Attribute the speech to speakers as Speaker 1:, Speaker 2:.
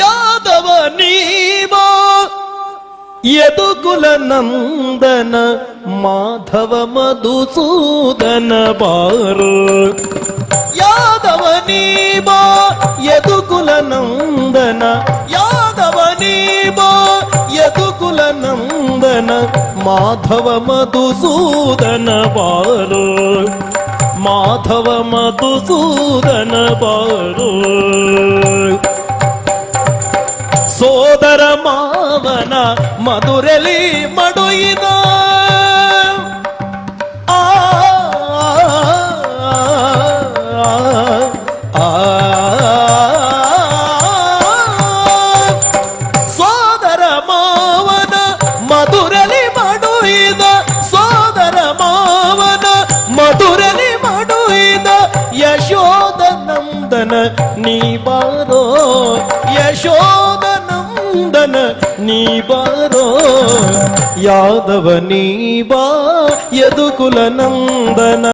Speaker 1: ಯಾದವ ನೀವೋ ಯದುಕುಲ ನಂದನ ಮಾಧವ ಮಧುಸೂದನ ಬಾರು. ಯಾದವ ನೀವೋ ಯದುಕುಲ ನಂದನ, ಯಾದವ ನೀವೋ ಯದುಕುಲ ನಂದನ ಮಾಧವ ಮಧುಸೂದನ ಬಾರು. ಮಾಧವ ಮಧುಸೂದನ ಬಾರು. ಸೋದರ ಮಾವನ ಮಧುರಲಿ ಮಡುಯಿದ ಸೋದರ ಮಾವನ ಮಧುರಲಿ ಮಡುಯಿದ, ಸೋದರ ಮಾವನ ಮಧುರಲಿ ಮಡುಯಿದ ಯಶೋದ ನಂದನ ನೀ ಬಾರೋ. ಯಶೋದ ನಂದನ ನೀ ಬಾರೋ. ಯಾದವ ನೀ ಬಾ ಯದುಕುಲ ನಂದನ.